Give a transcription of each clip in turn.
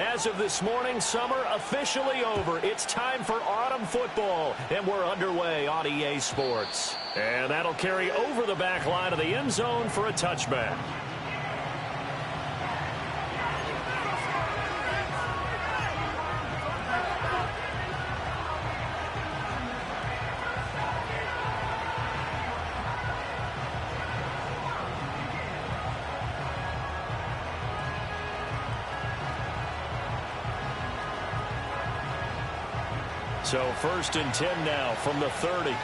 As of this morning, summer officially over. It's time for autumn football, and we're underway on EA Sports. And that'll carry over the back line of the end zone for a touchback. So 1st and 10 now from the 30. A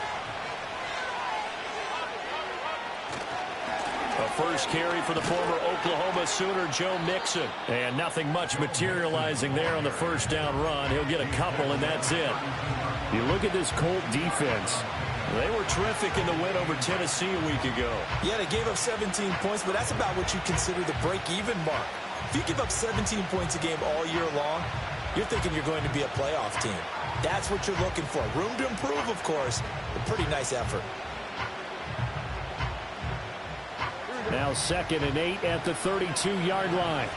first carry for the former Oklahoma Sooner, Joe Mixon. And nothing much materializing there on the first down run. He'll get a couple, and that's it. You look at this Colt defense. They were terrific in the win over Tennessee a week ago. Yeah, they gave up 17 points, but that's about what you consider the break-even mark. If you give up 17 points a game all year long, you're thinking you're going to be a playoff team. That's what you're looking for. Room to improve, of course, but pretty nice effort. Now 2nd and 8 at the 32-yard line.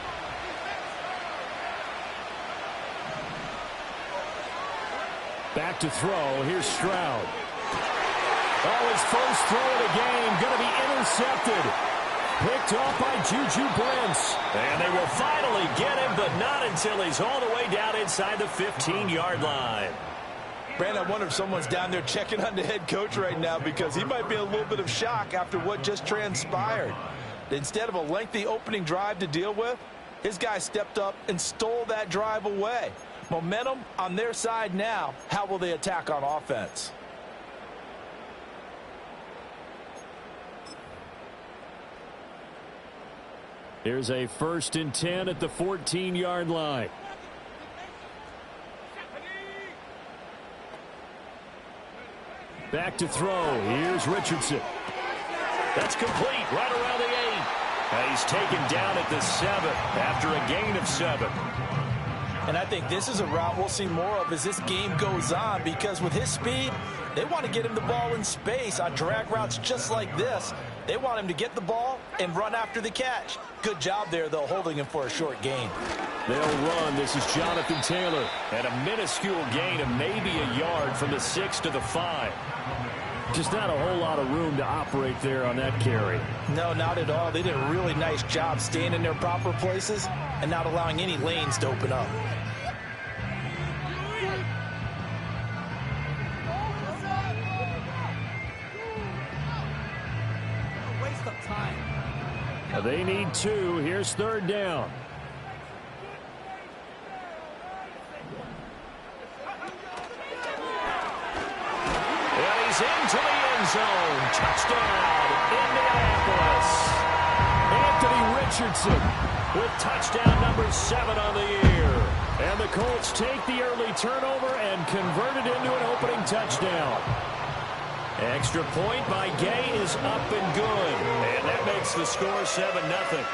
Back to throw. Here's Stroud. Oh, his first throw of the game going to be intercepted. Picked off by Juju Brents. And they will finally get him, but not until he's all the way down inside the 15-yard line. Brandon, I wonder if someone's down there checking on the head coach right now because he might be in a little bit of shock after what just transpired. Instead of a lengthy opening drive to deal with, his guy stepped up and stole that drive away. Momentum on their side now. How will they attack on offense? Here's a 1st and 10 at the 14-yard line. Back to throw. Here's Richardson. That's complete right around the 8. And he's taken down at the 7 after a gain of 7. And I think this is a route we'll see more of as this game goes on because with his speed, they want to get him the ball in space on drag routes just like this. They want him to get the ball and run after the catch. Good job there, though, holding him for a short gain. They'll run. This is Jonathan Taylor. And a minuscule gain of maybe a yard from the 6 to the 5. Just not a whole lot of room to operate there on that carry. No, not at all. They did a really nice job staying in their proper places and not allowing any lanes to open up. Waste of time. They need 2. Here's 3rd down. Into the end zone. Touchdown, Indianapolis. Anthony Richardson with touchdown number 7 on the year. And the Colts take the early turnover and convert it into an opening touchdown. Extra point by Gay is up and good. And that makes the score 7-0.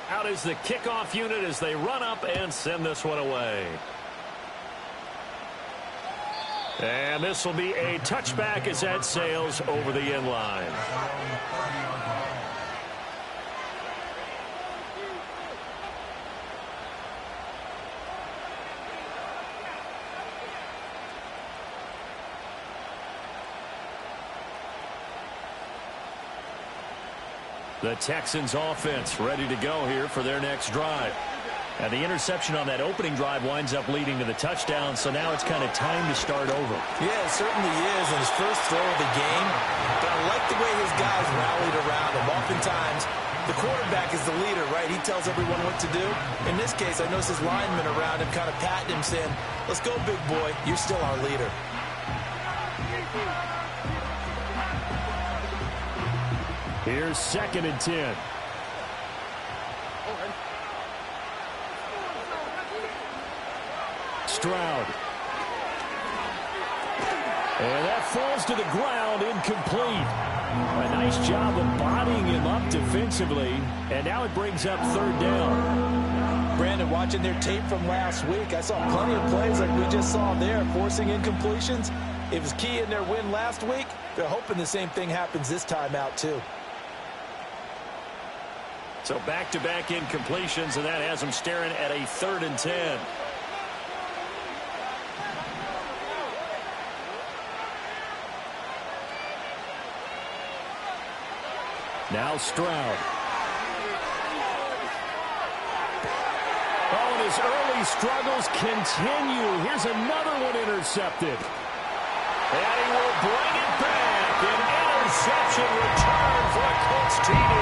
Out is the kickoff unit as they run up and send this one away. And this will be a touchback as that sails over the end line. The Texans offense ready to go here for their next drive. And the interception on that opening drive winds up leading to the touchdown, so now it's kind of time to start over. Yeah, it certainly is. And his first throw of the game, but I like the way his guys rallied around him. Oftentimes, the quarterback is the leader, right? He tells everyone what to do. In this case, I noticed his linemen around him kind of patting him, saying, "Let's go, big boy. You're still our leader." Here's 2nd and 10. Stroud. And that falls to the ground, incomplete. A nice job of bodying him up defensively. And now it brings up third down. Brandon, watching their tape from last week, I saw plenty of plays like we just saw there, forcing incompletions. It was key in their win last week. They're hoping the same thing happens this time out, too. So back-to-back incompletions, and that has them staring at a 3rd and 10. Now Stroud. Oh, and his early struggles continue. Here's another one intercepted. And he will bring it back. An interception return for a Colts TD.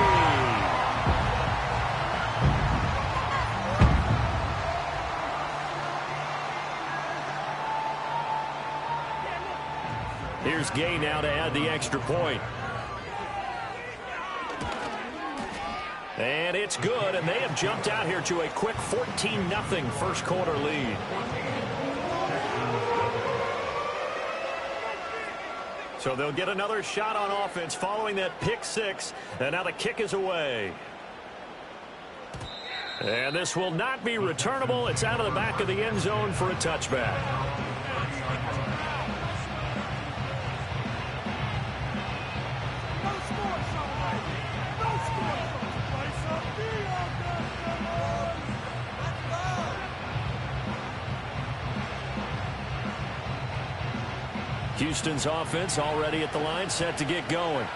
Here's Gay now to add the extra point. And it's good, and they have jumped out here to a quick 14-0 first quarter lead. So they'll get another shot on offense following that pick six, and now the kick is away. And this will not be returnable. It's out of the back of the end zone for a touchback. Houston's offense already at the line, set to get going.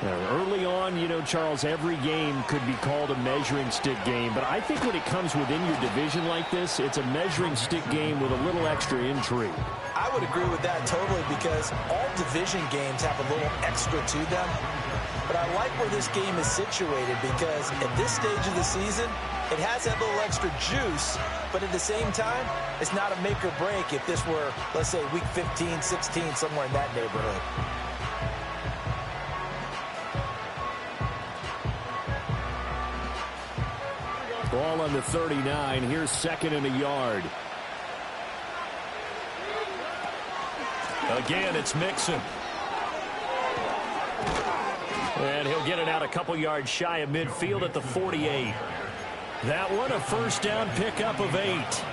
Now, early on, you know, Charles, every game could be called a measuring stick game. But I think when it comes within your division like this, it's a measuring stick game with a little extra intrigue. I would agree with that totally because all division games have a little extra to them. But I like where this game is situated because at this stage of the season, it has that little extra juice, but at the same time, it's not a make or break if this were, let's say, week 15, 16, somewhere in that neighborhood. Ball on the 39. Here's 2nd and a yard. Again, it's Mixon. And he'll get it out a couple yards shy of midfield at the 48. That one, a first down pickup of 8.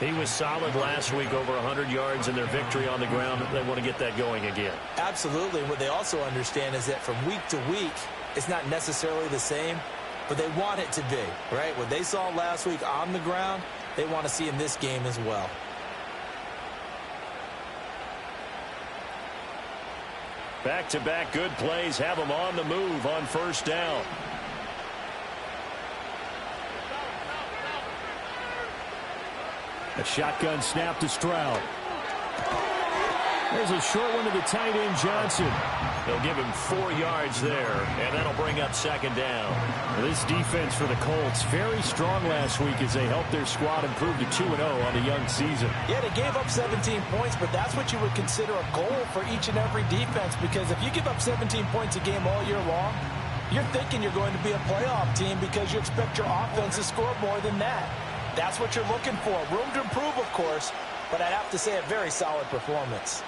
He was solid last week, over 100 yards in their victory on the ground. They want to get that going again. Absolutely. What they also understand is that from week to week, it's not necessarily the same, but they want it to be, right? What they saw last week on the ground, they want to see in this game as well. Back-to-back good plays have them on the move on first down. A shotgun snap to Stroud. There's a short one to the tight end, Johnson. They'll give him 4 yards there, and that'll bring up 2nd down. This defense for the Colts, very strong last week as they helped their squad improve to 2-0 on the young season. Yeah, they gave up 17 points, but that's what you would consider a goal for each and every defense, because if you give up 17 points a game all year long, you're thinking you're going to be a playoff team because you expect your offense to score more than that. That's what you're looking for. Room to improve, of course, but I'd have to say a very solid performance.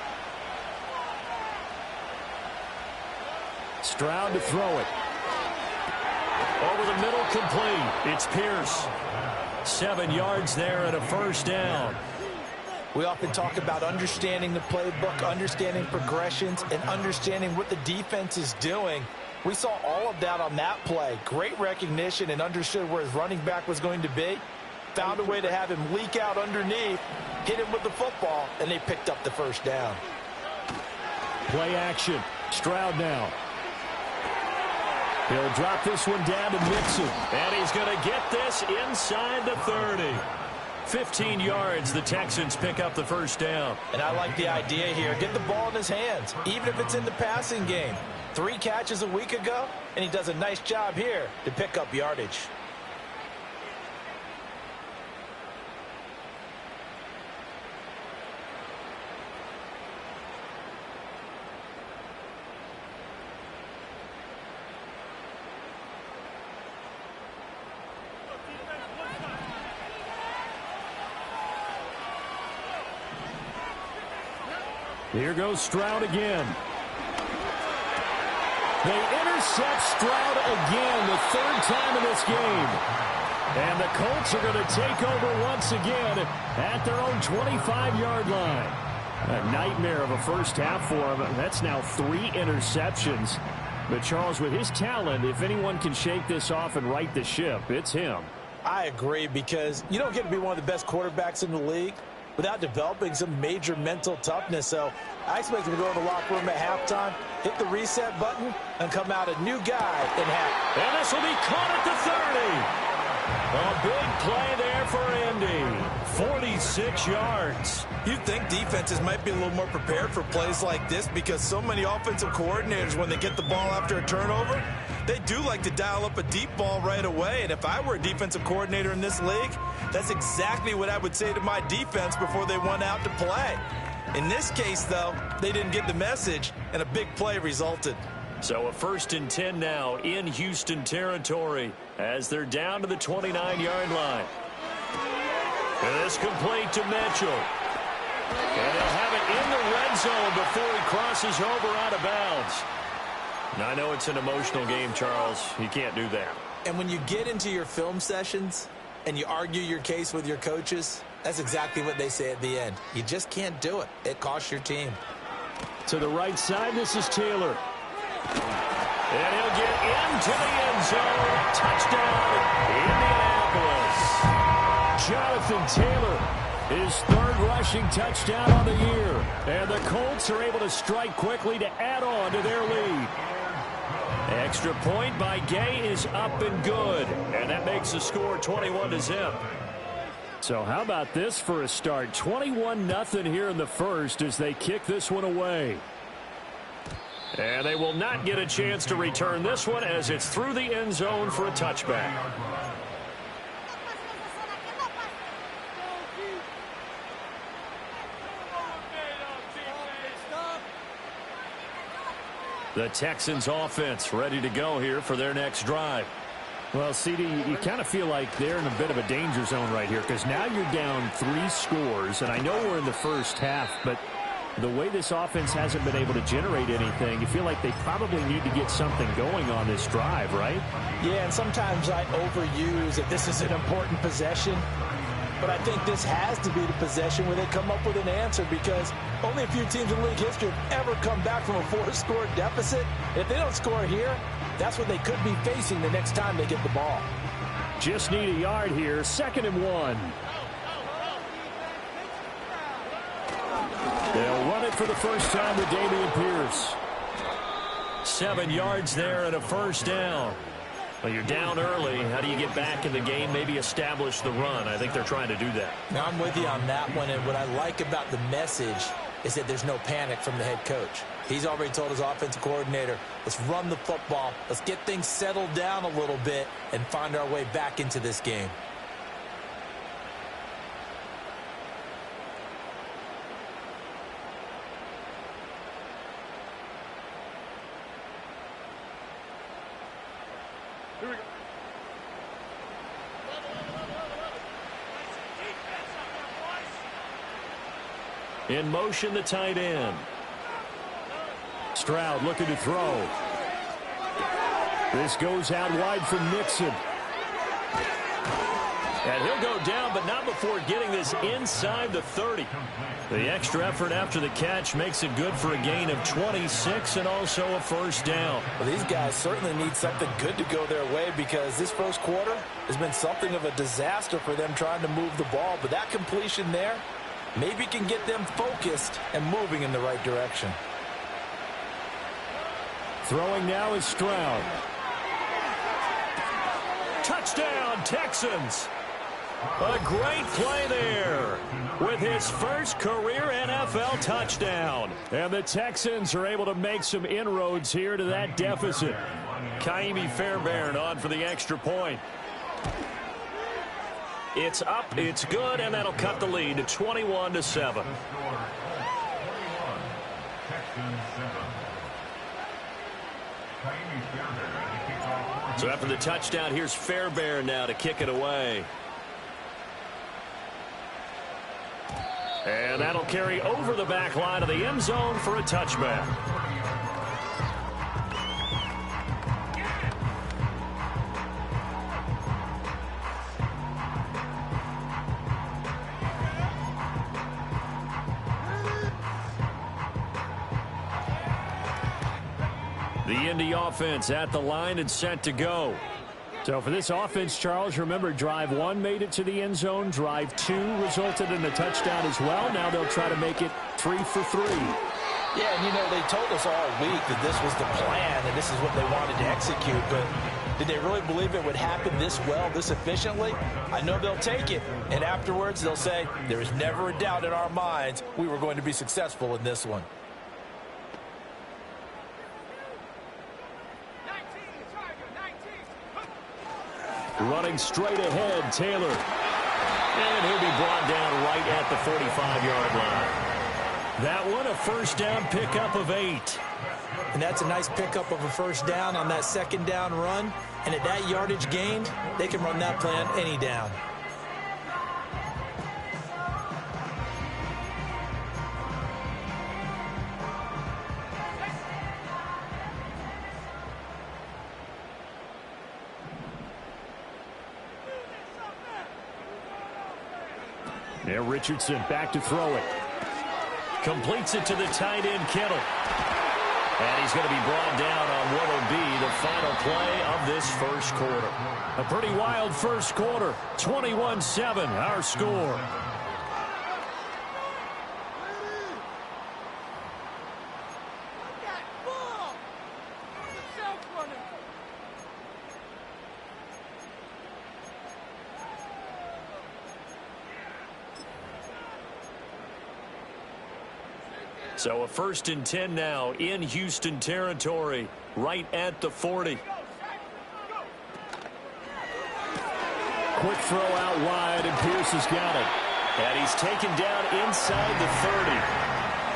Stroud to throw it. Over the middle, complete. It's Pierce. 7 yards there and a first down. We often talk about understanding the playbook, understanding progressions, and understanding what the defense is doing. We saw all of that on that play. Great recognition and understood where his running back was going to be. Found a way to have him leak out underneath, hit him with the football, and they picked up the first down. Play action. Stroud now. He'll drop this one down to Mixon. And he's going to get this inside the 30. 15 yards, the Texans pick up the first down. And I like the idea here. Get the ball in his hands, even if it's in the passing game. 3 catches a week ago, and he does a nice job here to pick up yardage. Here goes Stroud again. They intercept Stroud again, the third time in this game. And the Colts are going to take over once again at their own 25-yard line. A nightmare of a first half for him. That's now 3 interceptions. But, Charles, with his talent, if anyone can shake this off and right the ship, it's him. I agree, because you don't get to be one of the best quarterbacks in the league without developing some major mental toughness. So I expect him to go to the locker room at halftime, hit the reset button, and come out a new guy in half. And this will be caught at the 30. A big play there for Indy. 46 yards. You'd think defenses might be a little more prepared for plays like this, because so many offensive coordinators, when they get the ball after a turnover, they do like to dial up a deep ball right away. And if I were a defensive coordinator in this league, that's exactly what I would say to my defense before they went out to play. In this case, though, they didn't get the message, and a big play resulted. So a 1st and 10 now in Houston territory as they're down to the 29-yard line. And this complete to Mitchell. And they'll have it in the red zone before he crosses over out of bounds. Now, I know it's an emotional game, Charles. You can't do that. And when you get into your film sessions and you argue your case with your coaches, that's exactly what they say at the end. You just can't do it. It costs your team. To the right side, this is Taylor. And he'll get into the end zone. Touchdown, Indianapolis. Jonathan Taylor, his 3rd rushing touchdown on the year. And the Colts are able to strike quickly to add on to their lead. Extra point by Gay is up and good. And that makes the score 21-0. So how about this for a start? 21-0 here in the first as they kick this one away. And they will not get a chance to return this one as it's through the end zone for a touchback. The Texans offense ready to go here for their next drive. Well, CD, you kind of feel like they're in a bit of a danger zone right here, because now you're down 3 scores, and I know we're in the first half, but the way this offense hasn't been able to generate anything, you feel like they probably need to get something going on this drive, right? Yeah, and sometimes I overuse that this is an important possession. But I think this has to be the possession where they come up with an answer, because only a few teams in league history have ever come back from a 4-score deficit. If they don't score here, that's what they could be facing the next time they get the ball. Just need a yard here. 2nd and 1. They'll run it for the first time with Dameon Pierce. 7 yards there and a 1st down. Well, you're down early. How do you get back in the game? Maybe establish the run. I think they're trying to do that. Now, I'm with you on that one, and what I like about the message is that there's no panic from the head coach. He's already told his offensive coordinator, let's run the football, let's get things settled down a little bit and find our way back into this game. In motion, the tight end. Stroud looking to throw. This goes out wide from Nixon. And he'll go down, but not before getting this inside the 30. The extra effort after the catch makes it good for a gain of 26 and also a 1st down. Well, these guys certainly need something good to go their way, because this first quarter has been something of a disaster for them trying to move the ball. But that completion there maybe can get them focused and moving in the right direction. Throwing now is Stroud. Touchdown, Texans. A great play there with his first career NFL touchdown. And the Texans are able to make some inroads here to that deficit. Kaimi Fairbairn on for the extra point. It's up, it's good, and that'll cut the lead to 21-7. So after the touchdown, here's Fairbairn now to kick it away. And that'll carry over the back line of the end zone for a touchback. The Indy offense at the line and set to go. So for this offense, Charles, remember, drive 1 made it to the end zone. Drive 2 resulted in a touchdown as well. Now they'll try to make it 3 for 3. Yeah, and you know, they told us all week that this was the plan and this is what they wanted to execute, but did they really believe it would happen this well, this efficiently? I know they'll take it, and afterwards they'll say, there is never a doubt in our minds we were going to be successful in this one. Running straight ahead, Taylor. And he'll be brought down right at the 45-yard line. That one, a first down pickup of 8. And that's a nice pickup of a first down on that second down run. And at that yardage gained, they can run that plan any down. Now Richardson back to throw it. Completes it to the tight end, Kittle. And he's going to be brought down on what will be the final play of this first quarter. A pretty wild first quarter. 21-7, our score. So a 1st and 10 now in Houston territory, right at the 40. Quick throw out wide, and Pierce has got it. And he's taken down inside the 30.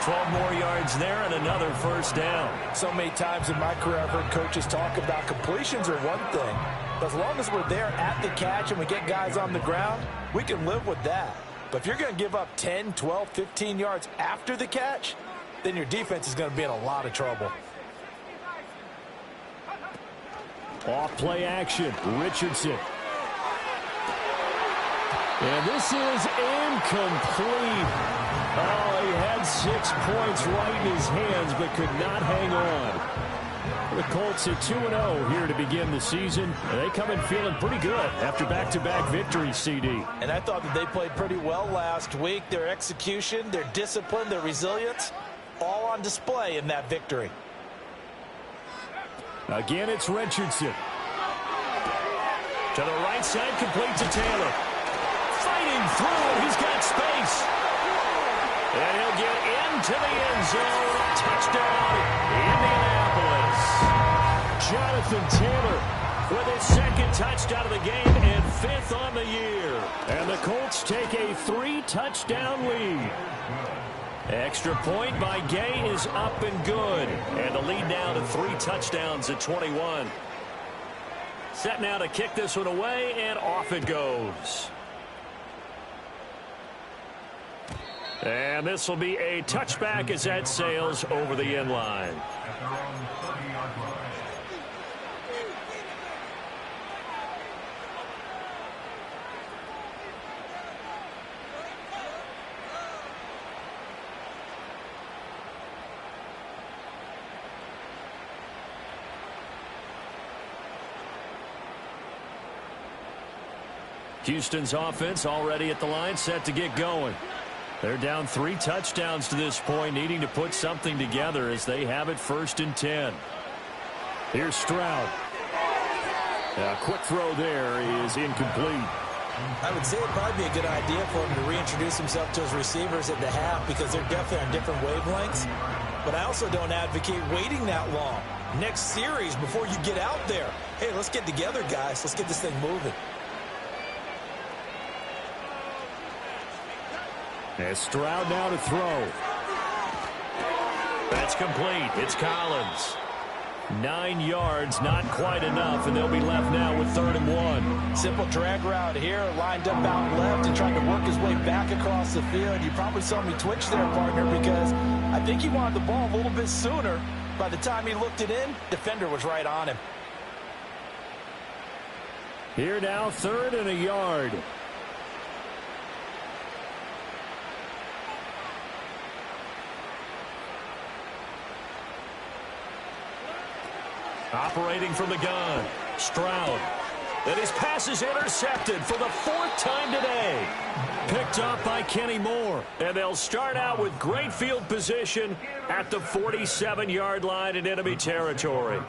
12 more yards there and another first down. So many times in my career I've heard coaches talk about completions are one thing. But as long as we're there at the catch and we get guys on the ground, we can live with that. But if you're going to give up 10, 12, 15 yards after the catch, then your defense is going to be in a lot of trouble. Off play action, Richardson. And this is incomplete. Oh, he had 6 points right in his hands, but could not hang on. The Colts at 2-0 here to begin the season. They come in feeling pretty good after back-to-back victories, CD. And I thought that they played pretty well last week. Their execution, their discipline, their resilience, all on display in that victory. Again, it's Richardson. To the right side, complete to Taylor. Fighting through, he's got space. And he'll get into the end zone. Touchdown, Indianapolis. Jonathan Taylor with his 2nd touchdown of the game and 5th on the year. And the Colts take a 3-touchdown lead. Extra point by Gay is up and good. And the lead now to 3 touchdowns at 21. Set now to kick this one away, and off it goes. And this will be a touchback as that sails over the end line. Houston's offense already at the line, set to get going. They're down 3 touchdowns to this point, needing to put something together as they have it 1st and 10. Here's Stroud. A quick throw there is incomplete. I would say it'd probably be a good idea for him to reintroduce himself to his receivers at the half because they're definitely on different wavelengths. But I also don't advocate waiting that long. Next series before you get out there. Hey, let's get together, guys. Let's get this thing moving. As Stroud now to throw. That's complete. It's Collins. 9 yards, not quite enough, and they'll be left now with 3rd and 1. Simple drag route here, lined up out left and trying to work his way back across the field. You probably saw me twitch there, partner, because I think he wanted the ball a little bit sooner. By the time he looked it in, defender was right on him. Here now, 3rd and a yard. Operating from the gun, Stroud. And his pass is intercepted for the 4th time today. Picked off by Kenny Moore. And they'll start out with great field position at the 47-yard line in enemy territory.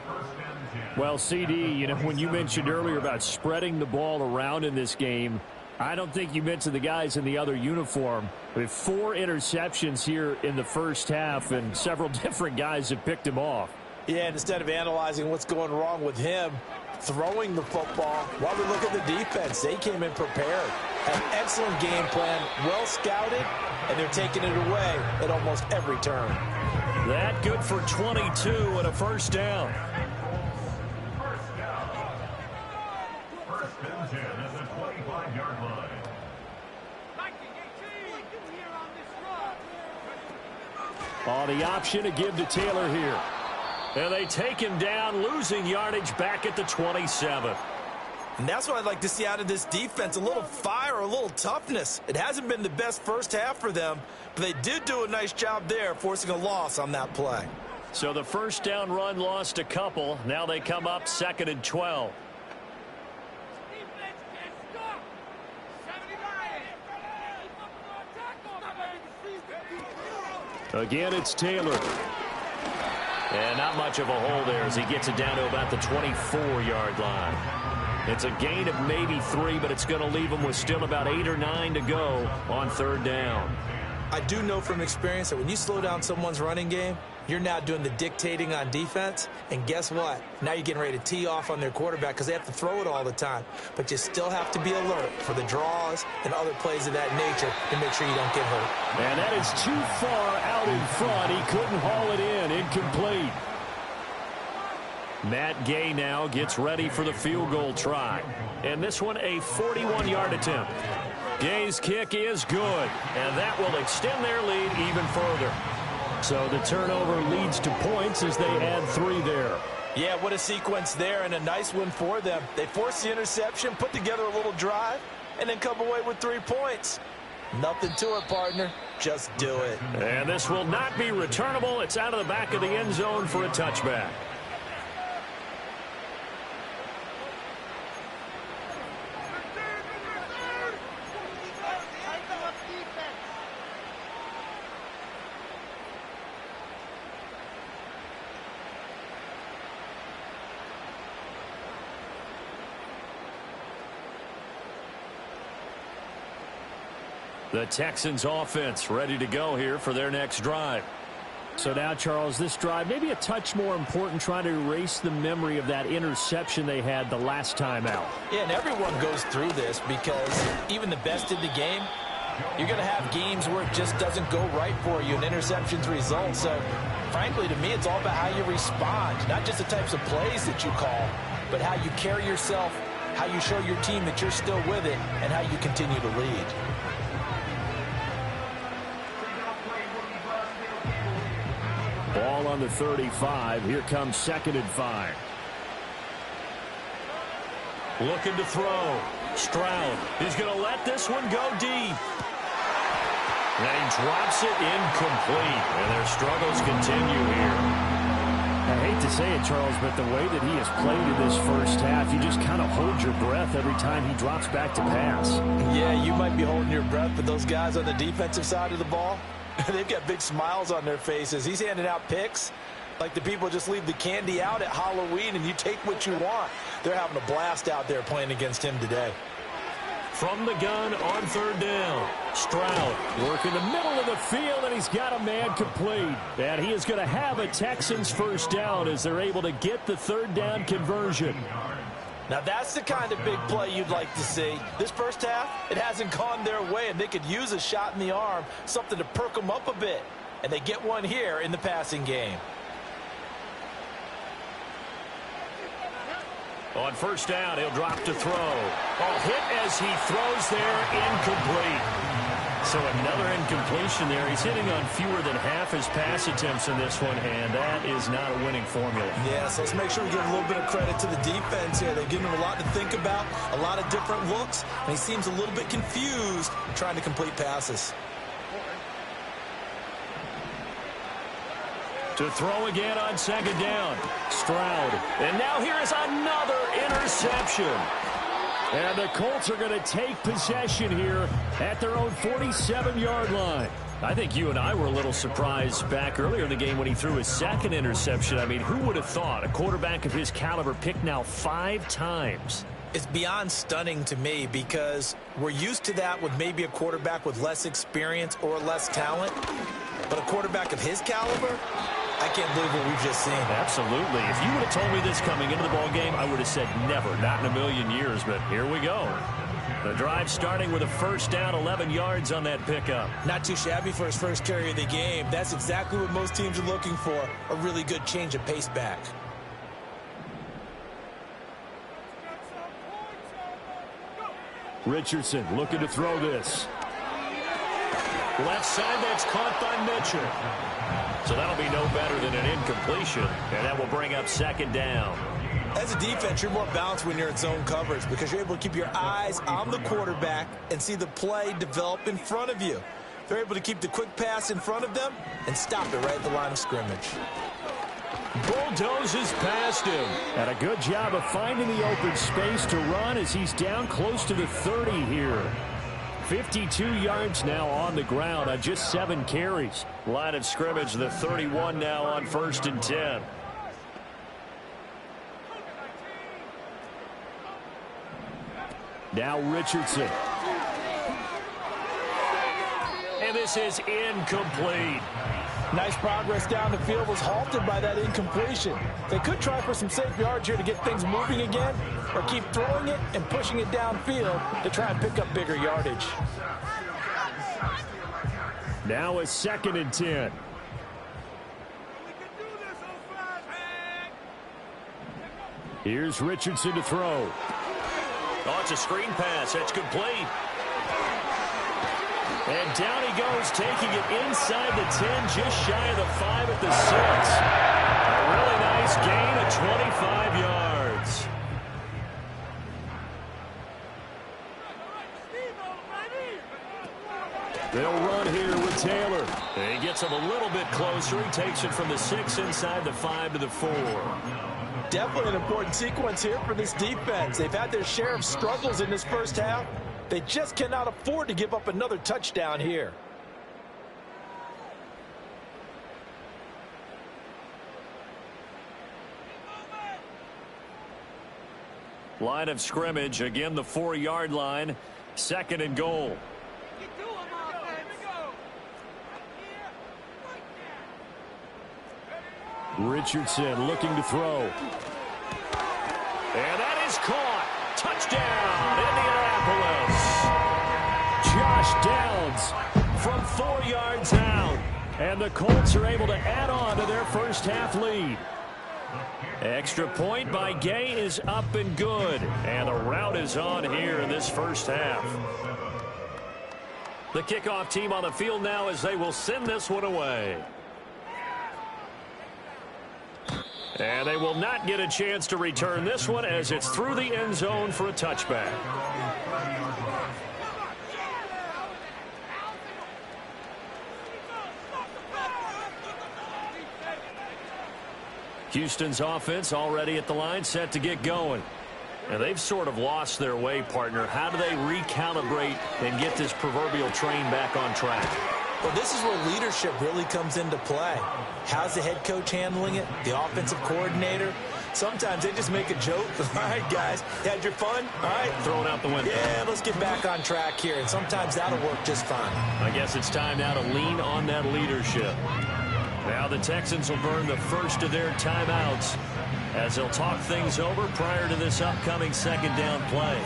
Well, CD, you know, when you mentioned earlier about spreading the ball around in this game, I don't think you mentioned the guys in the other uniform. We have 4 interceptions here in the first half, and several different guys have picked him off. Yeah, and instead of analyzing what's going wrong with him, throwing the football, while we look at the defense, they came in prepared. An excellent game plan, well scouted, and they're taking it away at almost every turn. That good for 22 and a first down. Oh, the option to give to Taylor here. And they take him down, losing yardage back at the 27. And that's what I'd like to see out of this defense, a little fire, a little toughness. It hasn't been the best first half for them, but they did do a nice job there, forcing a loss on that play. So the first down run lost a couple. Now they come up 2nd and 12. Again, it's Taylor. And not much of a hole there as he gets it down to about the 24-yard line. It's a gain of maybe 3, but it's going to leave him with still about 8 or 9 to go on 3rd down. I do know from experience that when you slow down someone's running game, you're now doing the dictating on defense. And guess what? Now you're getting ready to tee off on their quarterback because they have to throw it all the time. But you still have to be alert for the draws and other plays of that nature to make sure you don't get hurt. And that is too far out in front. He couldn't haul it in. Incomplete. Matt Gay now gets ready for the field goal try. And this one a 41-yard attempt. Gay's kick is good. And that will extend their lead even further. So the turnover leads to points as they add 3 there. Yeah, what a sequence there, and a nice one for them. They forced the interception, put together a little drive, and then come away with 3 points. Nothing to it, partner. Just do it. And this will not be returnable. It's out of the back of the end zone for a touchback. The Texans offense ready to go here for their next drive. So now, Charles, this drive maybe a touch more important, trying to erase the memory of that interception they had the last time out. Yeah, and everyone goes through this because even the best in the game, you're going to have games where it just doesn't go right for you and interceptions result. So, frankly, to me, it's all about how you respond, not just the types of plays that you call, but how you carry yourself, how you show your team that you're still with it, and how you continue to lead. Ball on the 35. Here comes 2nd and 5. Looking to throw. Stroud is going to let this one go deep. And he drops it incomplete. And their struggles continue here. I hate to say it, Charles, but the way that he has played in this first half, you just kind of hold your breath every time he drops back to pass. Yeah, you might be holding your breath, but those guys on the defensive side of the ball, they've got big smiles on their faces. He's handing out picks like the people just leave the candy out at Halloween and you take what you want. They're having a blast out there playing against him today. From the gun on 3rd down. Stroud working the middle of the field, and he's got a man complete. And he is going to have a Texans first down as they're able to get the 3rd down conversion. Now that's the kind of big play you'd like to see. This first half, it hasn't gone their way, and they could use a shot in the arm, something to perk them up a bit. And they get one here in the passing game. On first down, he'll drop to throw. Oh, hit as he throws there, incomplete. So another incompletion there. He's hitting on fewer than half his pass attempts in this one, and that is not a winning formula. Yeah, so let's make sure we give a little bit of credit to the defense here. They've given him a lot to think about, a lot of different looks, and he seems a little bit confused trying to complete passes. To throw again on second down. Stroud. And now here is another interception. And the Colts are going to take possession here at their own 47-yard line. I think you and I were a little surprised back earlier in the game when he threw his second interception. I mean, who would have thought a quarterback of his caliber picked now 5 times? It's beyond stunning to me because we're used to that with maybe a quarterback with less experience or less talent. But a quarterback of his caliber, I can't believe what we've just seen. Absolutely. If you would have told me this coming into the ball game, I would have said never, not in a million years. But here we go. The drive starting with a first down, 11 yards on that pickup. Not too shabby for his first carry of the game. That's exactly what most teams are looking for, a really good change of pace back. Richardson looking to throw this. Left side, that's caught by Mitchell. So that'll be no better than an incompletion, and that will bring up second down. As a defense, you're more balanced when you're in zone coverage because you're able to keep your eyes on the quarterback and see the play develop in front of you. They're able to keep the quick pass in front of them and stop it right at the line of scrimmage. Bulldozes past him. And a good job of finding the open space to run as he's down close to the 30 here. 52 yards now on the ground on just 7 carries. Line of scrimmage, the 31 now on 1st and 10. Now Richardson. And this is incomplete. Nice progress down the field, was halted by that incompletion. They could try for some safe yards here to get things moving again, or keep throwing it and pushing it downfield to try and pick up bigger yardage. Now a 2nd and 10. Here's Richardson to throw. Oh, it's a screen pass. That's complete. And down he goes, taking it inside the 10, just shy of the 5 at the 6. A really nice gain of 25 yards. They'll run here with Taylor. And he gets him a little bit closer. He takes it from the 6 inside the 5 to the 4. Definitely an important sequence here for this defense. They've had their share of struggles in this first half. They just cannot afford to give up another touchdown here. Line of scrimmage, again the 4-yard line. 2nd and goal. Richardson looking to throw. And that is caught. Touchdown, Indianapolis. Josh Downs from 4 yards out. And the Colts are able to add on to their first half lead. Extra point by Gay is up and good. And the route is on here in this first half. The kickoff team on the field now as they will send this one away. And they will not get a chance to return this one as it's through the end zone for a touchback. Houston's offense already at the line, set to get going. And they've sort of lost their way, partner. How do they recalibrate and get this proverbial train back on track? Well, this is where leadership really comes into play. How's the head coach handling it? The offensive coordinator? Sometimes they just make a joke. All right, guys, had your fun? All right. Throw it out the window. Yeah, let's get back on track here. And sometimes that'll work just fine. I guess it's time now to lean on that leadership. Now the Texans will burn the first of their timeouts as they'll talk things over prior to this upcoming 2nd down play.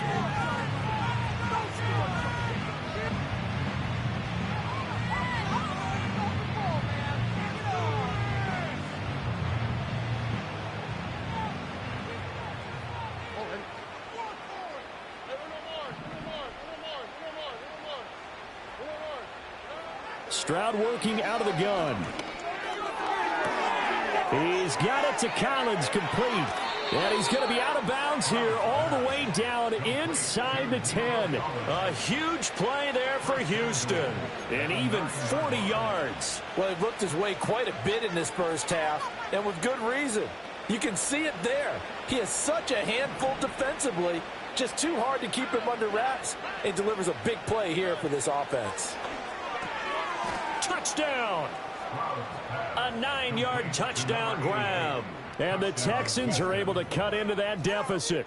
Stroud working out of the gun. He's got it to Collins, complete. And he's going to be out of bounds here all the way down inside the 10. A huge play there for Houston. And even 40 yards. Well, he worked his way quite a bit in this first half, and with good reason. You can see it there. He is such a handful defensively. Just too hard to keep him under wraps. He delivers a big play here for this offense. Touchdown! A 9-yard touchdown grab. And the Texans are able to cut into that deficit.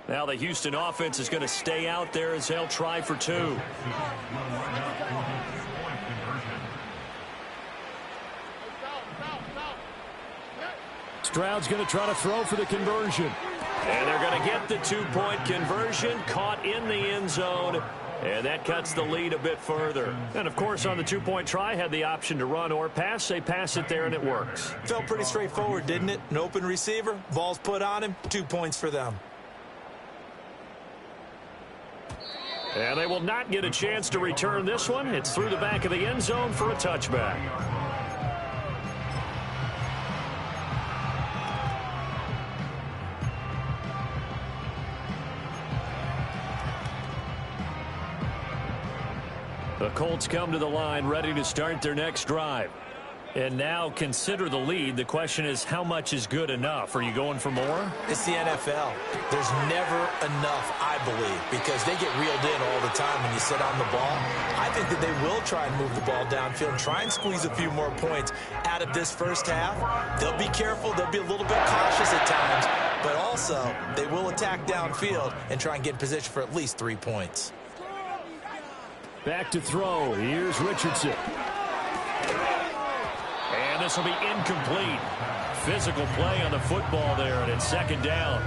Now the Houston offense is going to stay out there as they'll try for 2. Stroud's going to try to throw for the conversion. And they're going to get the 2-point conversion, caught in the end zone. And that cuts the lead a bit further. And, of course, on the 2-point try, had the option to run or pass. They pass it there, and it works. Felt pretty straightforward, didn't it? An open receiver, ball's put on him, 2 points for them. And they will not get a chance to return this one. It's through the back of the end zone for a touchback. The Colts come to the line ready to start their next drive. And now consider the lead. The question is, how much is good enough? Are you going for more? It's the NFL. There's never enough, I believe, because they get reeled in all the time when you sit on the ball. I think that they will try and move the ball downfield and try and squeeze a few more points out of this first half. They'll be careful. They'll be a little bit cautious at times, but also they will attack downfield and try and get in position for at least 3 points. Back to throw. Here's Richardson. And this will be incomplete. Physical play on the football there, and it's second down.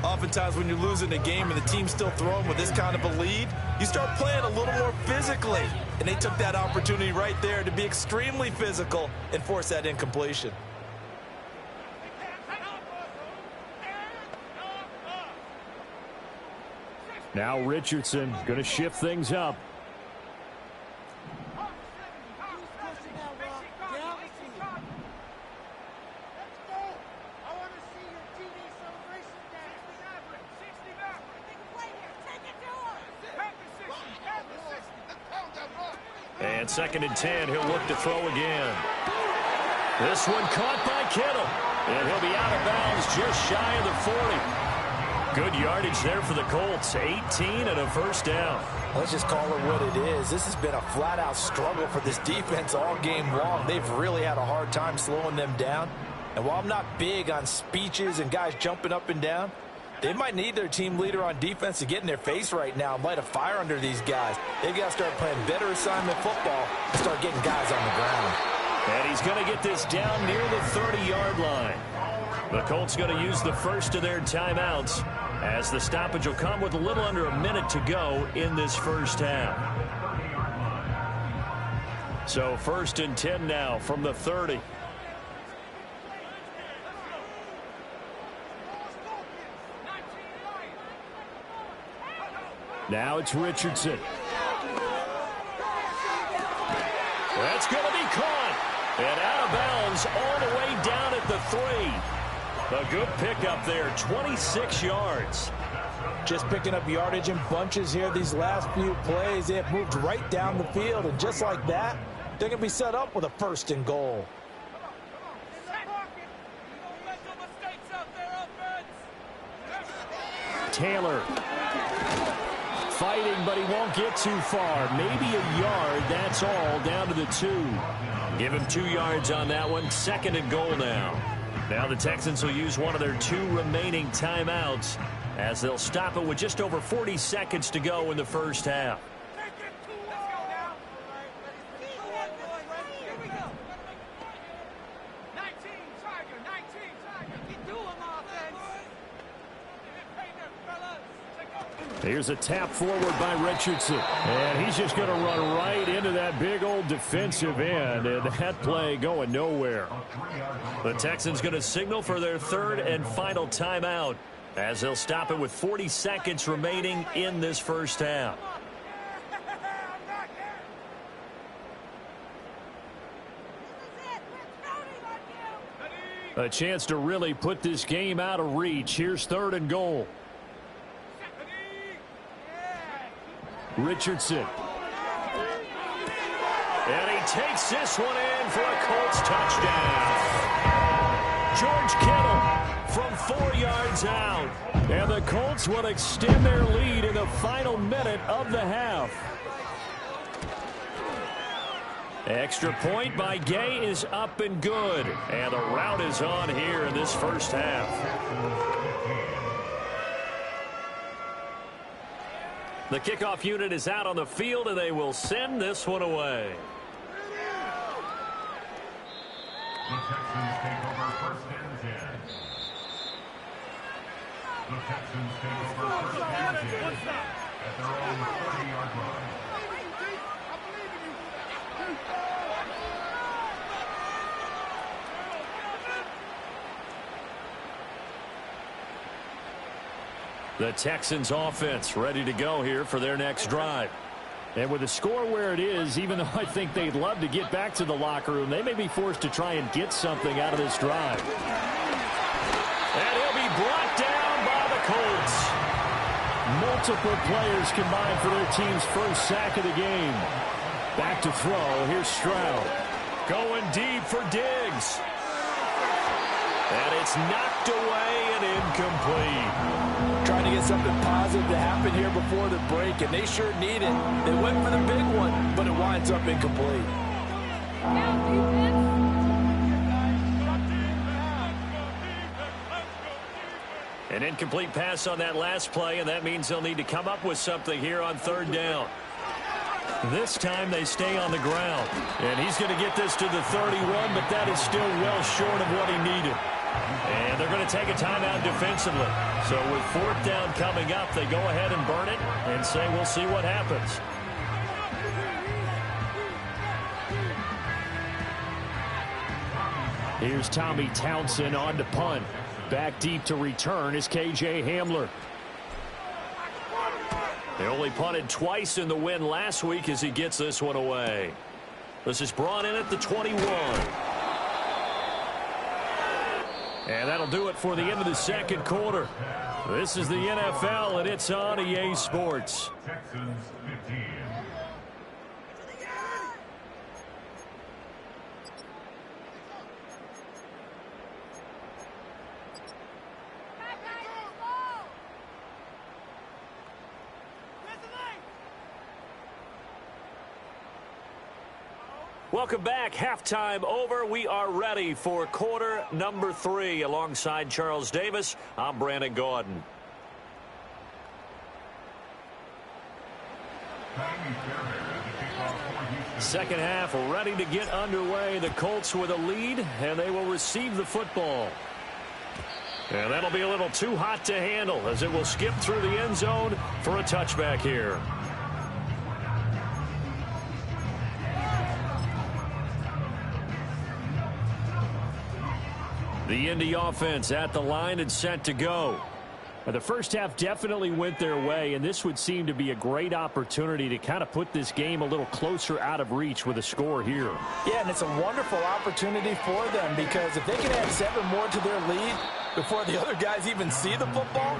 Oftentimes when you're losing a game and the team's still throwing with this kind of a lead, you start playing a little more physically. And they took that opportunity right there to be extremely physical and force that incompletion. Now Richardson going to shift things up. And 2nd and 10, he'll look to throw again. This one caught by Kittle. And he'll be out of bounds just shy of the 40. Good yardage there for the Colts. 18 and a first down. Let's just call it what it is. This has been a flat-out struggle for this defense all game long. They've really had a hard time slowing them down. And while I'm not big on speeches and guys jumping up and down, they might need their team leader on defense to get in their face right now and light a fire under these guys. They've got to start playing better assignment football and start getting guys on the ground. And he's going to get this down near the 30-yard line. The Colts going to use the first of their timeouts as the stoppage will come with a little under a minute to go in this first half. So 1st and 10 now from the 30. Now it's Richardson. That's going to be caught. And out of bounds all the way down at the 3. A good pickup there, 26 yards. Just picking up yardage in bunches here these last few plays. They have moved right down the field, and just like that, they're going to be set up with a 1st and goal. Taylor fighting, but he won't get too far. Maybe a yard, that's all, down to the 2. Give him 2 yards on that one. 2nd and goal now. Now the Texans will use one of their 2 remaining timeouts as they'll stop it with just over 40 seconds to go in the first half. Here's a tap forward by Richardson. And he's just going to run right into that big old defensive end. And that play going nowhere. The Texans going to signal for their third and final timeout, as they'll stop it with 40 seconds remaining in this first half. A chance to really put this game out of reach. Here's third and goal. Richardson. And he takes this one in for a Colts touchdown. George Kittle from 4 yards out. And the Colts will extend their lead in the final minute of the half. Extra point by Gay is up and good. And the rout is on here in this first half. The kickoff unit is out on the field, and they will send this one away. The Texans take over first and 10. The Texans take over first and 10 at their own 40-yard line. The Texans offense ready to go here for their next drive. And with the score where it is, even though I think they'd love to get back to the locker room, they may be forced to try and get something out of this drive. And he'll be brought down by the Colts. Multiple players combined for their team's first sack of the game. Back to throw. Here's Stroud. Going deep for Diggs. And it's knocked away and incomplete. Trying to get something positive to happen here before the break, and they sure need it. They went for the big one, but it winds up incomplete. An incomplete pass on that last play, and that means they'll need to come up with something here on third down. This time they stay on the ground. And he's going to get this to the 31, but that is still well short of what he needed. And they're going to take a timeout defensively. So with fourth down coming up, they go ahead and burn it and say we'll see what happens. Here's Tommy Townsend on to punt. Back deep to return is K.J. Hamler. They only punted twice in the win last week as he gets this one away. This is brought in at the 21. And that'll do it for the end of the second quarter. This is the NFL, and it's on EA Sports. Texans 15. Welcome back. Halftime over. We are ready for quarter number 3. Alongside Charles Davis, I'm Brandon Gaudin. Second half ready to get underway. The Colts with a lead, and they will receive the football. And that'll be a little too hot to handle as it will skip through the end zone for a touchback here. The Indy offense at the line and set to go. The first half definitely went their way, and this would seem to be a great opportunity to kind of put this game a little closer out of reach with a score here. Yeah, and it's a wonderful opportunity for them, because if they can add 7 more to their lead before the other guys even see the football,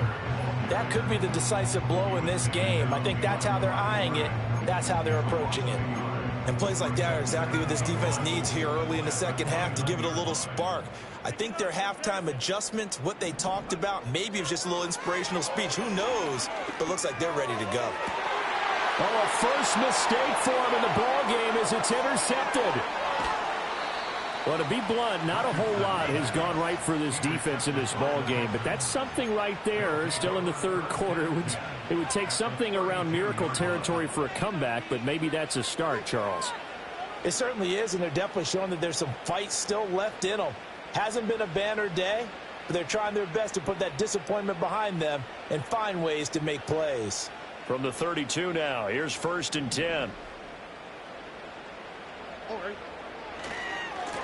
that could be the decisive blow in this game. I think that's how they're eyeing it. That's how they're approaching it. And plays like that are exactly what this defense needs here early in the second half to give it a little spark. I think their halftime adjustment, what they talked about, maybe it was just a little inspirational speech. Who knows? But looks like they're ready to go. Oh, a first mistake for him in the ball game as it's intercepted. Well, to be blunt, not a whole lot has gone right for this defense in this ball game, but that's something right there. Still in the third quarter, it would take something around miracle territory for a comeback, but maybe that's a start, Charles. It certainly is, and they're definitely showing that there's some fight still left in them. Hasn't been a banner day, but they're trying their best to put that disappointment behind them and find ways to make plays. From the 32 now, here's 1st and 10.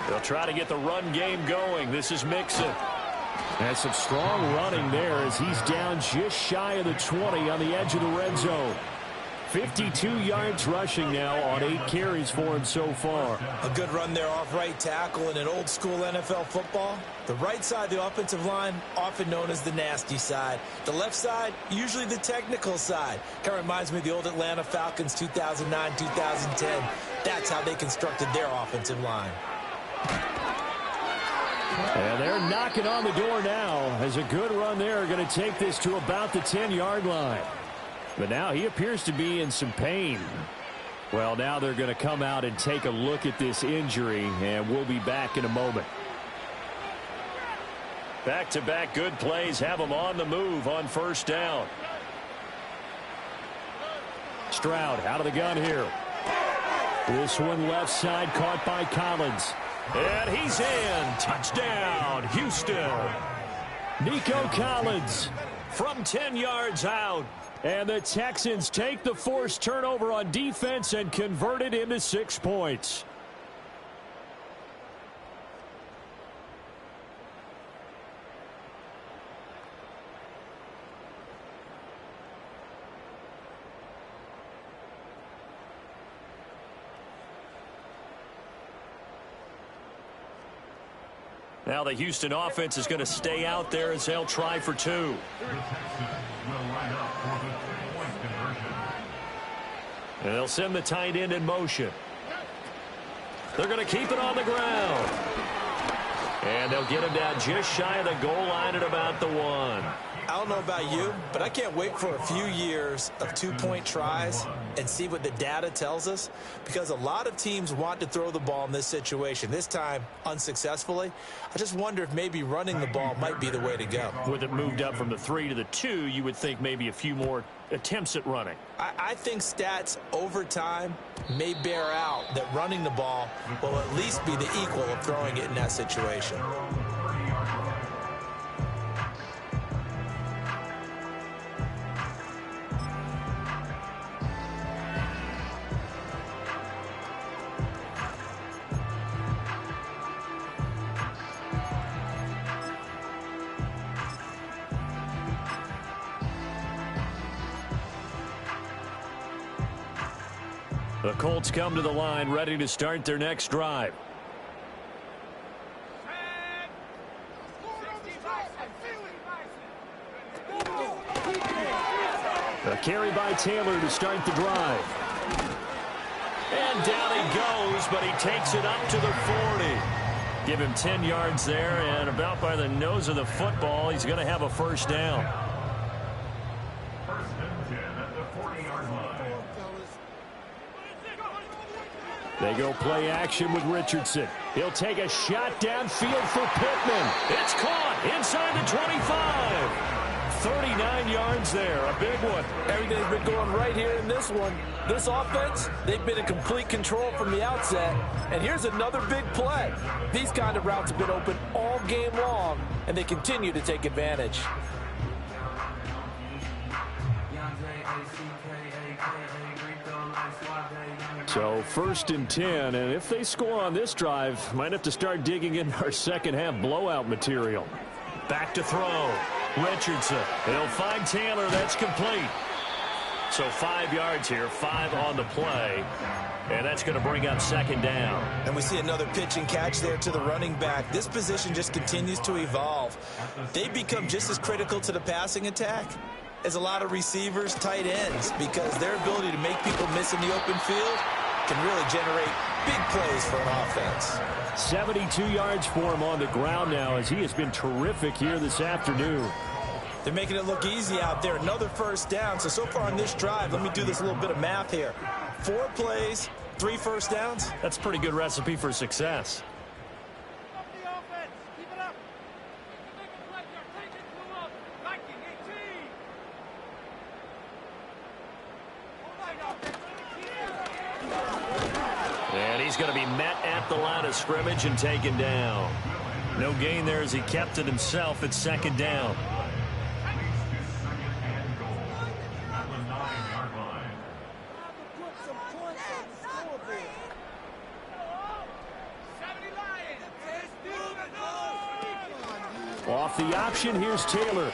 They'll try to get the run game going. This is Mixon. And some strong running there as he's down just shy of the 20 on the edge of the red zone. 52 yards rushing now on 8 carries for him so far. A good run there off right tackle in an old school NFL football. The right side of the offensive line, often known as the nasty side. The left side, usually the technical side. Kind of reminds me of the old Atlanta Falcons 2009, 2010. That's how they constructed their offensive line. And they're knocking on the door now as a good run there going to take this to about the 10-yard line. But now he appears to be in some pain. Well, now they're going to come out and take a look at this injury, and we'll be back in a moment. Back-to-back good plays have them on the move on 1st down. Stroud out of the gun here. This one left side caught by Collins. And he's in. Touchdown, Houston. Nico Collins from 10 yards out. And the Texans take the forced turnover on defense and convert it into 6 points. Now the Houston offense is going to stay out there as they'll try for 2. The Texans will line up for the 3-point conversion. And they'll send the tight end in motion. They're going to keep it on the ground. And they'll get him down just shy of the goal line at about the 1. I don't know about you, but I can't wait for a few years of 2-point tries and see what the data tells us, because a lot of teams want to throw the ball in this situation, this time unsuccessfully. I just wonder if maybe running the ball might be the way to go. With it moved up from the 3 to the 2, you would think maybe a few more attempts at running. I think stats over time may bear out that running the ball will at least be the equal of throwing it in that situation. The Colts come to the line ready to start their next drive. A carry by Taylor to start the drive. And down he goes, but he takes it up to the 40. Give him 10 yards there, and about by the nose of the football, he's going to have a 1st down. 1st and 10 at the 40-yard line. They go play action with Richardson. He'll take a shot downfield for Pittman. It's caught inside the 25. 39 yards there, a big one. Everything's been going right here in this one. This offense, they've been in complete control from the outset. And here's another big play. These kind of routes have been open all game long, and they continue to take advantage. So 1st and 10, and if they score on this drive, might have to start digging in our second half blowout material. Back to throw. Richardson. He'll find Taylor. That's complete. So 5 yards here, 5 on the play. And that's going to bring up 2nd down. And we see another pitch and catch there to the running back. This position just continues to evolve. They become just as critical to the passing attack as a lot of receivers, tight ends, because their ability to make people miss in the open field can really generate big plays for an offense. 72 yards for him on the ground now, as he has been terrific here this afternoon. They're making it look easy out there. Another 1st down. So far on this drive, let me do this little bit of math here. 4 plays, 3 1st downs. That's a pretty good recipe for success. And he's going to be met at the line of scrimmage and taken down. No gain there as he kept it himself at 2nd down. Off the option, here's Taylor.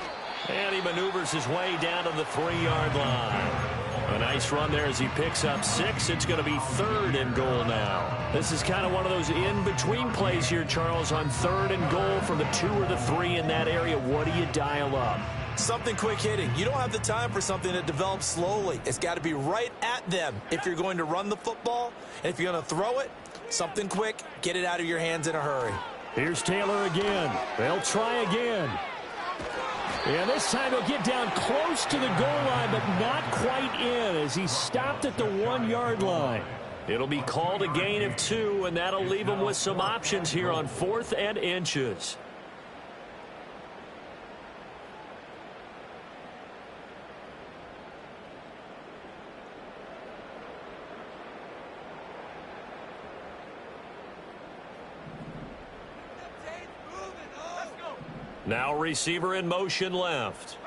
And he maneuvers his way down to the 3-yard line. A nice run there as he picks up 6. It's going to be 3rd and goal now. This is kind of one of those in-between plays here, Charles, on 3rd and goal from the 2 or the 3 in that area. What do you dial up? Something quick hitting. You don't have the time for something that develops slowly. It's got to be right at them if you're going to run the football. And if you're going to throw it, something quick, get it out of your hands in a hurry. Here's Taylor again. They'll try again. And this time he'll get down close to the goal line, but not quite in as he stopped at the 1-yard line. It'll be called a gain of 2, and that'll leave him with some options here on 4th and inches. Now receiver in motion left.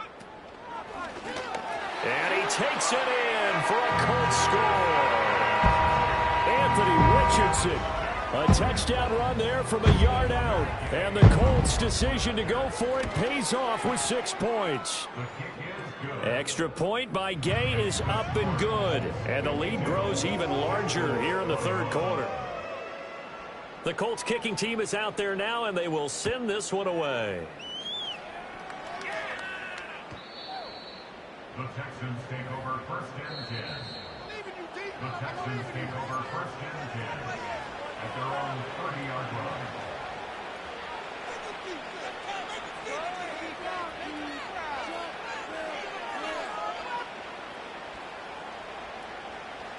And he takes it in for a Colts score. Anthony Richardson. A touchdown run there from a yard out. And the Colts' decision to go for it pays off with 6 points. Extra point by Gay is up and good. And the lead grows even larger here in the 3rd quarter. The Colts kicking team is out there now, and they will send this one away. The Texans take over 1st and 10. The Texans take over 1st and 10 at their own 30-yard line.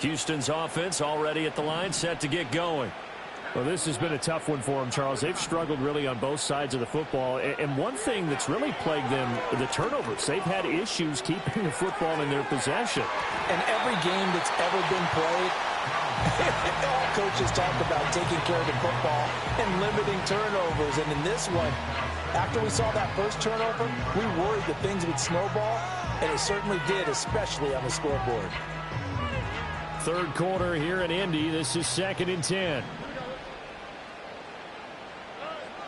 Houston's offense already at the line, set to get going. Well, this has been a tough one for them, Charles. They've struggled really on both sides of the football. And one thing that's really plagued them, the turnovers. They've had issues keeping the football in their possession. And every game that's ever been played, all coaches talk about taking care of the football and limiting turnovers. And in this one, after we saw that first turnover, we worried that things would snowball, and it certainly did, especially on the scoreboard. 3rd quarter here in Indy. This is 2nd and 10.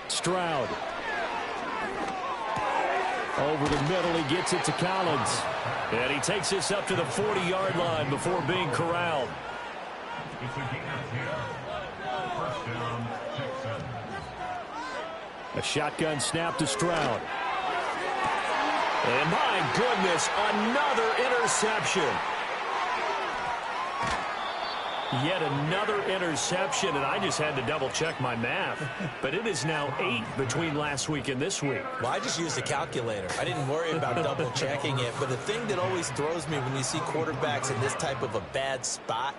Stroud. Over the middle, he gets it to Collins. And he takes this up to the 40-yard line before being corralled. It's a gain of 10. 1st down, Texans. A shotgun snap to Stroud. And my goodness, another interception. Yet another interception, and I just had to double-check my math. But it is now 8 between last week and this week. Well, I just used a calculator. I didn't worry about double-checking it. But the thing that always throws me when you see quarterbacks in this type of a bad spot,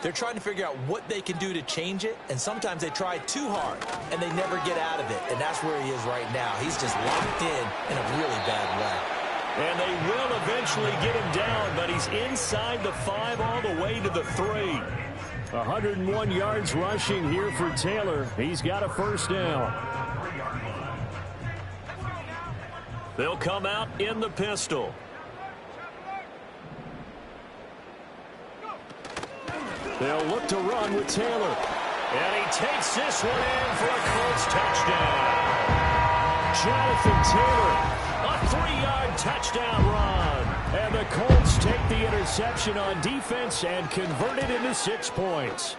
they're trying to figure out what they can do to change it, and sometimes they try too hard, and they never get out of it. And that's where he is right now. He's just locked in a really bad way. And they will eventually get him down, but he's inside the 5 all the way to the 3. 101 yards rushing here for Taylor. He's got a 1st down. They'll come out in the pistol. They'll look to run with Taylor. And he takes this one in for a Colts touchdown. Jonathan Taylor. A 3-yard touchdown run. And the Colts take the interception on defense and convert it into 6 points.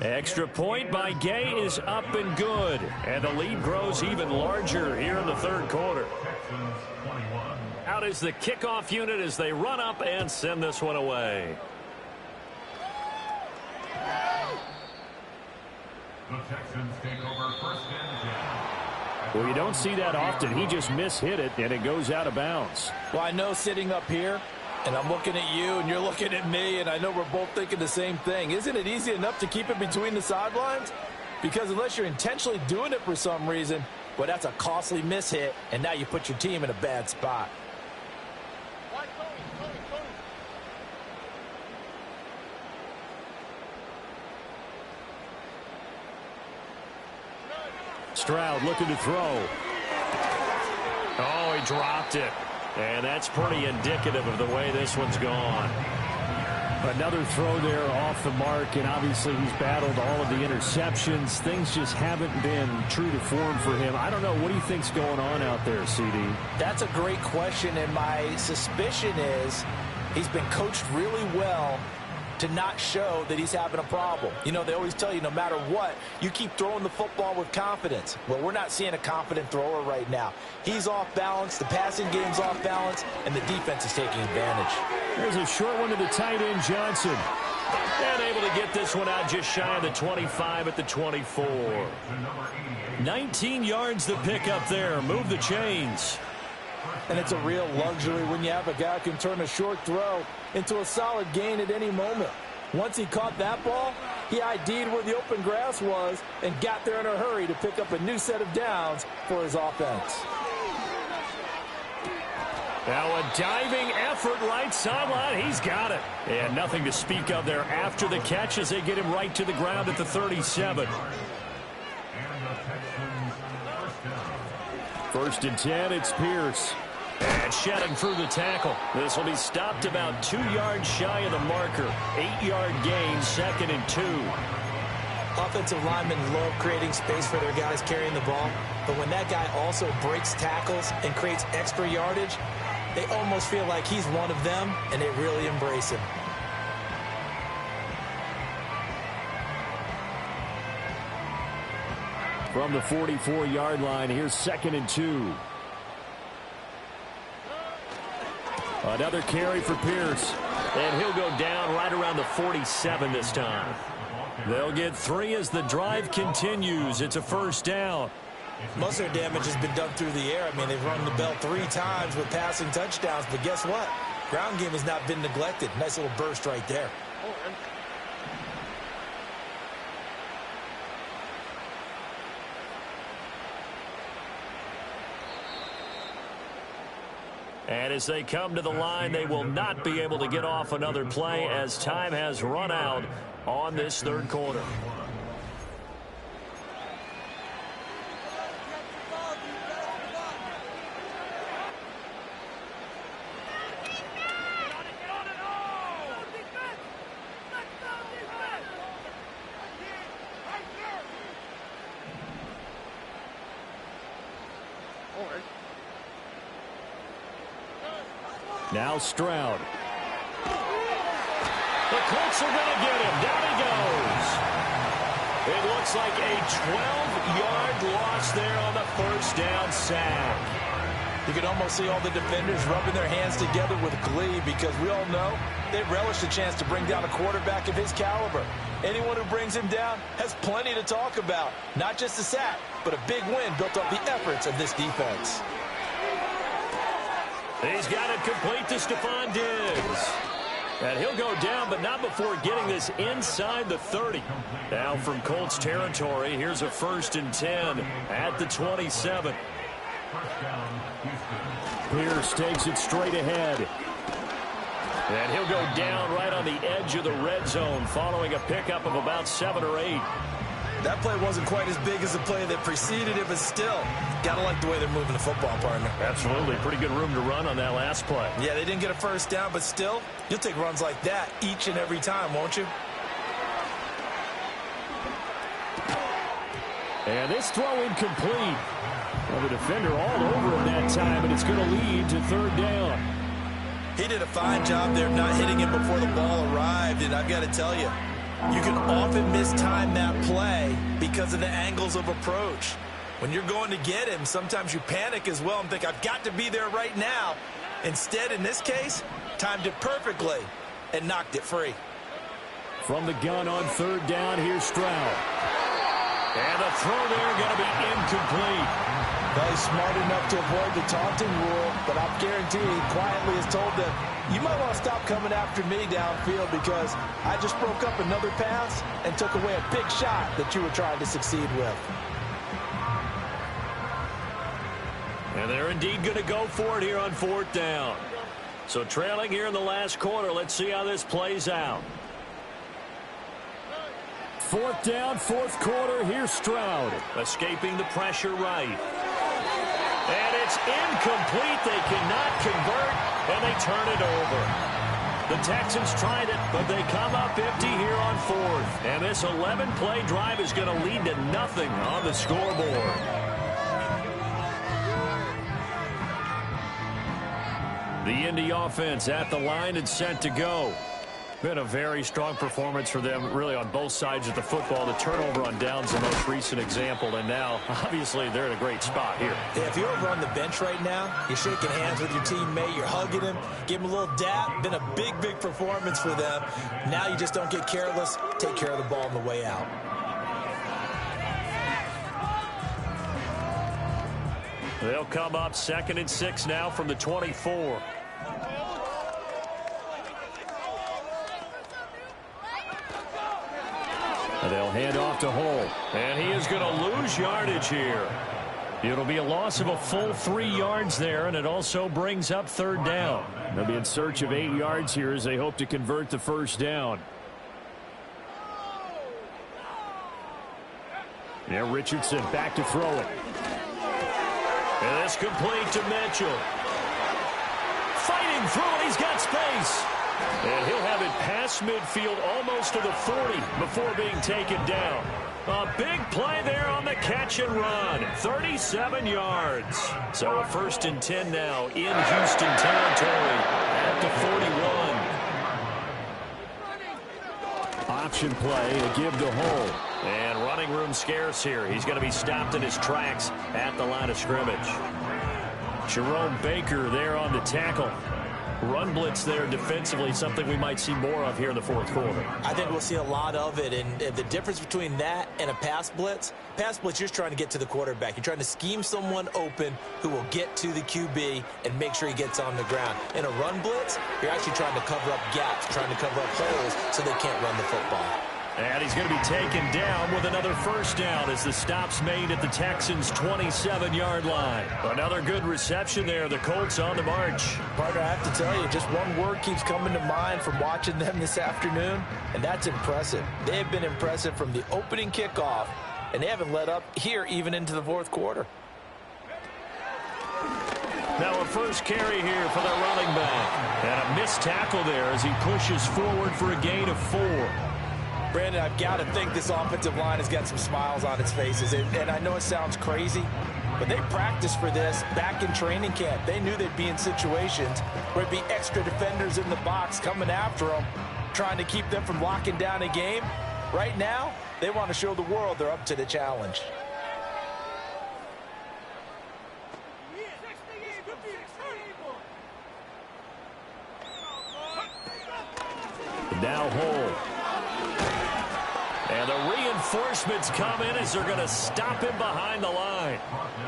Extra point by Gay is up and good. And the lead grows even larger here in the 3rd quarter. Out is the kickoff unit as they run up and send this one away. The Texans take over 1st and 10. Well, you don't see that often. He just mishit it, and it goes out of bounds. Well, I know sitting up here, and I'm looking at you, and you're looking at me, and I know we're both thinking the same thing. Isn't it easy enough to keep it between the sidelines? Because unless you're intentionally doing it for some reason, well, that's a costly mishit, and now you put your team in a bad spot. Stroud looking to throw. Oh, he dropped it. And that's pretty indicative of the way this one's gone. Another throw there off the mark, and obviously he's battled all of the interceptions. Things just haven't been true to form for him. I don't know. What do you think's going on out there, CD? That's a great question, and my suspicion is he's been coached really well to not show that he's having a problem. You know, they always tell you no matter what, you keep throwing the football with confidence. Well, we're not seeing a confident thrower right now. He's off balance, the passing game's off balance, and the defense is taking advantage. There's a short one to the tight end, Johnson. And able to get this one out just shy of the 25 at the 24. 19 yards the pick up there. Move the chains. And it's a real luxury when you have a guy who can turn a short throw into a solid gain at any moment. Once he caught that ball, he ID'd where the open grass was and got there in a hurry to pick up a new set of downs for his offense. Now a diving effort right sideline. He's got it. And nothing to speak of there after the catch as they get him right to the ground at the 37. First and 10, it's Pierce. And shedding through the tackle. This will be stopped about 2 yards shy of the marker. 8-yard gain, 2nd and 2. Offensive linemen love creating space for their guys carrying the ball, but when that guy also breaks tackles and creates extra yardage, they almost feel like he's one of them, and they really embrace him. From the 44-yard line, here's 2nd and 2. Another carry for Pierce. And he'll go down right around the 47 this time. They'll get 3 as the drive continues. It's a first down. Most of their damage has been done through the air. I mean, they've run the bell 3 times with passing touchdowns, but guess what? Ground game has not been neglected. Nice little burst right there. And as they come to the line, they will not be able to get off another play as time has run out on this third quarter. Now Stroud. The Colts are going to get him. Down he goes. It looks like a 12-yard loss there on the first down sack. You can almost see all the defenders rubbing their hands together with glee because we all know they relish the chance to bring down a quarterback of his caliber. Anyone who brings him down has plenty to talk about. Not just a sack, but a big win built off the efforts of this defense. He's got it complete to Stephon Diggs. And he'll go down, but not before getting this inside the 30. Now from Colts territory, here's a 1st and 10 at the 27. Pierce takes it straight ahead. And he'll go down right on the edge of the red zone following a pickup of about 7 or 8. That play wasn't quite as big as the play that preceded it, but still, gotta like the way they're moving the football, partner. Absolutely. Pretty good room to run on that last play. Yeah, they didn't get a first down, but still, you'll take runs like that each and every time, won't you? And this throw incomplete. Well, the defender all over him that time, and it's going to lead to 3rd down. He did a fine job there of not hitting him before the ball arrived, and I've got to tell you, you can often mistime that play because of the angles of approach. When you're going to get him, sometimes you panic as well and think, I've got to be there right now. Instead, in this case, timed it perfectly and knocked it free. From the gun on 3rd down, here's Stroud. And the throw there going to be incomplete. Well, he's smart enough to avoid the taunting rule, but I'm guaranteed he quietly has told them, you might want to stop coming after me downfield because I just broke up another pass and took away a big shot that you were trying to succeed with. And they're indeed going to go for it here on 4th down. So trailing here in the last quarter, let's see how this plays out. 4th down, 4th quarter, here's Stroud. Escaping the pressure right. And it's incomplete. They cannot convert, and they turn it over. The Texans tried it, but they come up empty here on fourth. And this 11-play drive is going to lead to nothing on the scoreboard. The Indy offense at the line and set to go. Been a very strong performance for them, really, on both sides of the football. The turnover on downs, the most recent example, and now, obviously, they're in a great spot here. Yeah, if you're over on the bench right now, you're shaking hands with your teammate, you're hugging him, give him a little dap. Been a big, big performance for them. Now you just don't get careless. Take care of the ball on the way out. They'll come up 2nd and 6 now from the 24. They'll hand off to Hull. And he is going to lose yardage here. It'll be a loss of a full 3 yards there, and it also brings up 3rd down. They'll be in search of 8 yards here as they hope to convert the first down. Now Richardson back to throw it. And this complete to Mitchell. Fighting through it, he's got space. And he'll have it past midfield almost to the 40 before being taken down. A big play there on the catch and run. 37 yards. So a 1st and 10 now in Houston territory at the 41. Option play to give to Hull. And running room scarce here. He's going to be stopped in his tracks at the line of scrimmage. Jerome Baker there on the tackle. Run blitz there defensively, something we might see more of here in the 4th quarter. I think we'll see a lot of it, and the difference between that and a pass blitz, you're just trying to get to the quarterback. You're trying to scheme someone open who will get to the QB and make sure he gets on the ground. In a run blitz, you're actually trying to cover up gaps, trying to cover up holes so they can't run the football. And he's going to be taken down with another 1st down as the stop's made at the Texans' 27-yard line. Another good reception there. The Colts on the march. Partner, I have to tell you, just one word keeps coming to mind from watching them this afternoon, and that's impressive. They have been impressive from the opening kickoff, and they haven't let up here even into the 4th quarter. Now a first carry here for the running back. And a missed tackle there as he pushes forward for a gain of 4. Brandon, I've got to think this offensive line has got some smiles on its faces. And I know it sounds crazy, but they practiced for this back in training camp. They knew they'd be in situations where it'd be extra defenders in the box coming after them, trying to keep them from locking down a game. Right now, they want to show the world they're up to the challenge. Now Hull. And the reinforcements come in as they're going to stop him behind the line.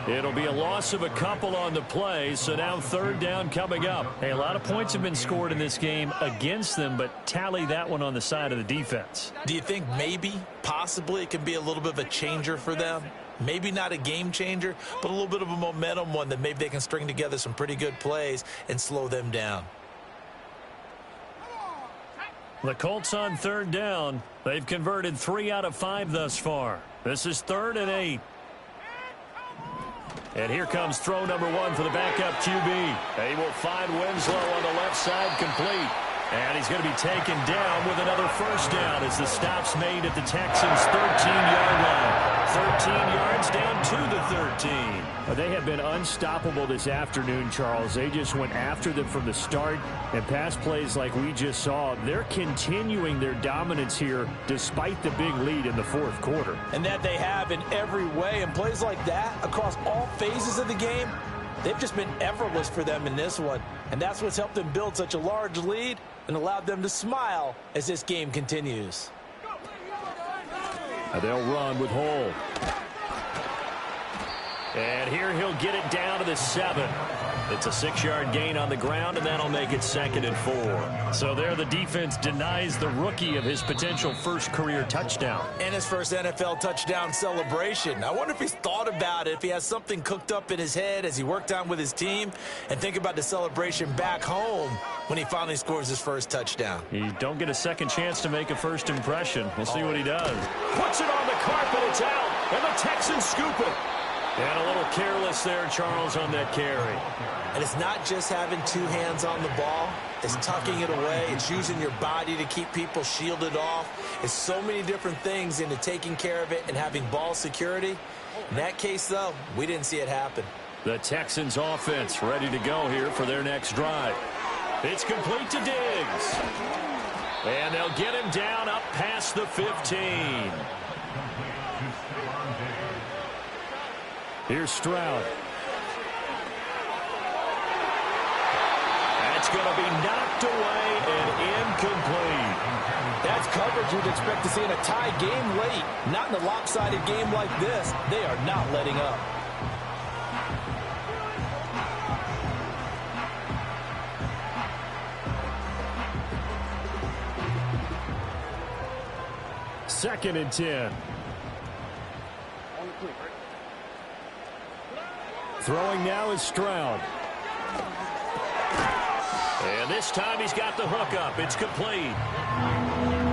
It'll be a loss of a couple on the play, so now 3rd down coming up. Hey, a lot of points have been scored in this game against them, but tally that one on the side of the defense. Do you think maybe, possibly, it can be a little bit of a changer for them? Maybe not a game changer, but a little bit of a momentum one that maybe they can string together some pretty good plays and slow them down. The Colts on 3rd down. They've converted 3 out of 5 thus far. This is 3rd and 8. And here comes throw number 1 for the backup QB. They will find Winslow on the left side complete. And he's going to be taken down with another 1st down as the stop's made at the Texans' 13-yard line. 13 yards down to the 13. They have been unstoppable this afternoon, Charles. They just went after them from the start. And pass plays like we just saw, they're continuing their dominance here despite the big lead in the 4th quarter. And that they have in every way. And plays like that across all phases of the game, they've just been effortless for them in this one. And that's what's helped them build such a large lead and allowed them to smile as this game continues. They'll run with Hull. And here he'll get it down to the 7. It's a 6-yard gain on the ground, and that'll make it 2nd and 4. So there the defense denies the rookie of his potential first career touchdown. And his first NFL touchdown celebration. I wonder if he's thought about it, if he has something cooked up in his head as he worked on with his team, and think about the celebration back home when he finally scores his first touchdown. You don't get a second chance to make a first impression. We'll see what he does. Puts it on the carpet, it's out, and the Texans scoop it. And a little careless there, Charles, on that carry. And it's not just having two hands on the ball. It's tucking it away. It's using your body to keep people shielded off. It's so many different things into taking care of it and having ball security. In that case, though, we didn't see it happen. The Texans offense ready to go here for their next drive. It's complete to Diggs. And they'll get him down up past the 15. Here's Stroud. That's going to be knocked away and incomplete. That's coverage you'd expect to see in a tie game late. Not in a lopsided game like this. They are not letting up. Second and 10. Throwing now is Stroud. And this time he's got the hook up. It's complete.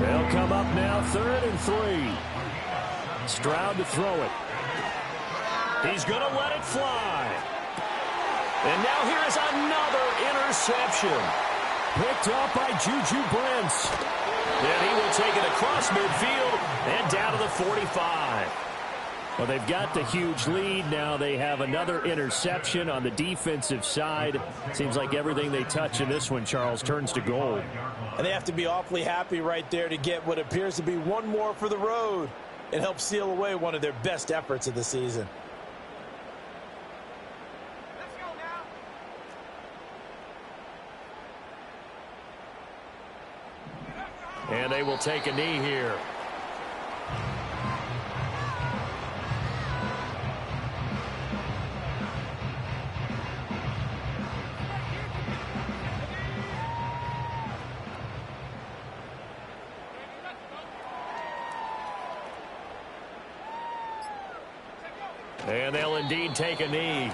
They'll come up now 3rd and 3. Stroud to throw it. He's going to let it fly. And now here is another interception. Picked up by Juju Brents. And he will take it across midfield and down to the 45. Well, they've got the huge lead. Now they have another interception on the defensive side. Seems like everything they touch in this one, Charles, turns to gold. And they have to be awfully happy right there to get what appears to be one more for the road and help seal away one of their best efforts of the season. And they will take a knee here. And they'll indeed take a knee.